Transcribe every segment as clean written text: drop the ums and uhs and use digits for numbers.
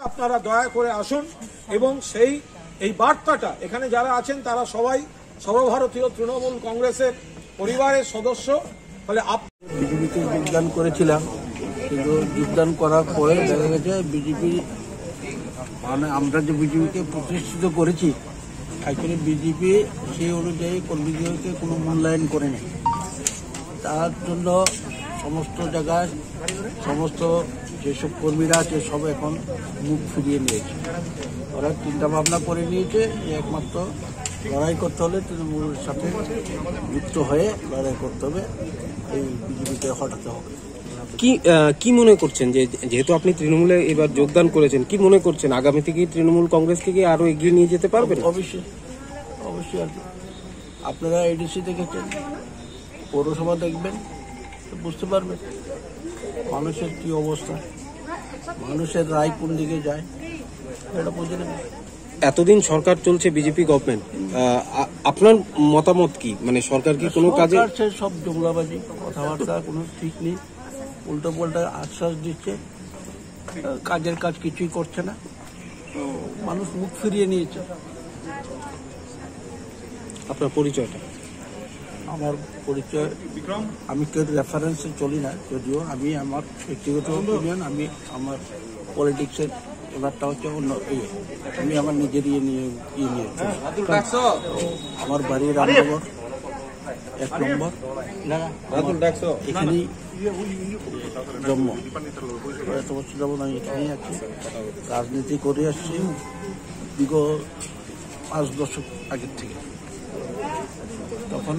আপনারা দয়া করে আসুন এবং এই বার্তাটা এখানে যারা আছেন তারা সবাই সর্বভারতীয় তৃণমূল কংগ্রেসের পরিবারের সদস্য। ফলে বিজেপিতে যোগদান করেছিলাম, কিন্তু যোগদান করার পরে দেখা গেছে বিজেপি মানে আমরা যে বিজেপিকে প্রতিষ্ঠিত করেছি, অ্যাকচুয়ালি বিজেপি সেই অনুযায়ী কর্মীদেরকে কোনো মূল্যায়ন করেনি। তার জন্য সমস্ত জায়গায় সমস্ত যেসব কর্মীরা আছে সব এখন মুখ ফিরিয়ে নিয়েছে। ওরা চিন্তা ভাবনা করে নিয়েছে যে একমাত্র লড়াই করতে হলে তৃণমূলের সাথে যুক্ত হয়ে লড়াই করতে হবে, এই বিজেপিকে হটাতে হবে। কি মনে করছেন যে যেহেতু আপনি তৃণমূলে এবার যোগদান করেছেন, কি মনে করছেন আগামী থেকে তৃণমূল কংগ্রেস থেকে আরো এগিয়ে নিয়ে যেতে পারবেন? অবশ্যই আর কি। আপনারা এডিসি দেখেছেন, পৌরসভা দেখবেন, বুঝতে পারবেন মানুষের কি অবস্থা, মানুষের রায় কোন দিকে যায় এটা বুঝে নেবেন। এতদিন সরকার চলছে বিজেপি গভর্নমেন্ট, আপনার মতামত কি? মানে সরকার কি কোনো কাজে সব জংলাবাজি, কথাবার্তা কোনো ঠিক নেই, উল্টো পাল্টা আশ্বাস দিচ্ছে, কাজের কাজ কিছুই করছে না, তো মানুষ মুখ ফিরিয়ে নিয়েছে। আপনার পরিচয়টা? আমার পরিচয়, আমি কেউ রেফারেন্সে চলি না, যদিও আমি আমার ব্যক্তিগত অপিনিয়ন, আমি আমার পলিটিক্সের ওনারটা হচ্ছে অন্য আমি আমার নিজের নিয়ে আমার বাড়ি রামনগর 1 নম্বর, এখানেই জন্ম, এত বছর যাবো আমি এখানেই আছি, রাজনীতি করে আসছি বিগত 5 দশক আগের থেকে। তখন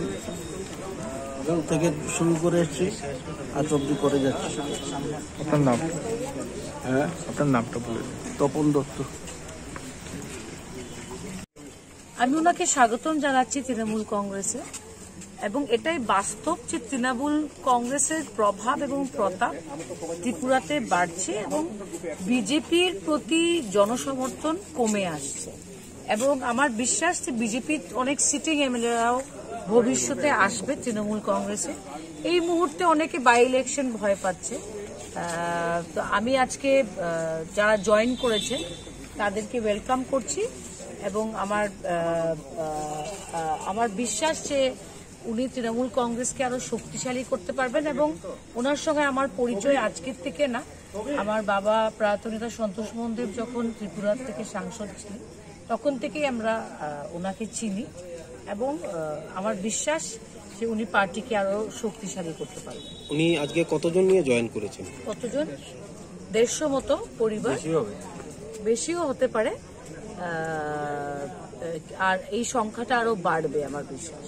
থেকে শুরু করে এসছি, আজ অব্দি করে যাচ্ছি। আপনার নাম? হ্যাঁ, আপনার নামটা বলে? তপন দত্ত। আমি ওনাকে স্বাগতম জানাচ্ছি তৃণমূল কংগ্রেসে, এবং এটাই বাস্তব যে তৃণমূল কংগ্রেসের প্রভাব এবং প্রতাপ ত্রিপুরাতে বাড়ছে এবং বিজেপির প্রতি জনসমর্থন কমে আসছে। এবং আমার বিশ্বাস যে বিজেপির অনেক সিটিং এমএলএরাও ভবিষ্যতে আসবে তৃণমূল কংগ্রেসে। এই মুহূর্তে অনেকে বাই ইলেকশন ভয় পাচ্ছে, তো আমি আজকে যারা জয়েন করেছে তাদেরকে ওয়েলকাম করছি এবং আমার বিশ্বাস যে উনি তৃণমূল কংগ্রেসকে আরো শক্তিশালী করতে পারবেন। এবং ওনার সঙ্গে আমার পরিচয় আজকের থেকে না, আমার বাবা প্রয়াত নেতা সন্তোষ মহাদেব যখন ত্রিপুরা থেকে সাংসদ ছিলেন তখন থেকেই আমরা ওনাকে চিনি, এবং আমার বিশ্বাস যে উনি পার্টিকে আরো শক্তিশালী করতে পারবেন। উনি আজকে কতজন নিয়ে জয়েন করেছেন? কতজন? 150 মতো পরিবার, বেশিও হতে পারে, আর এই সংখ্যাটা আরো বাড়বে আমার বিশ্বাস।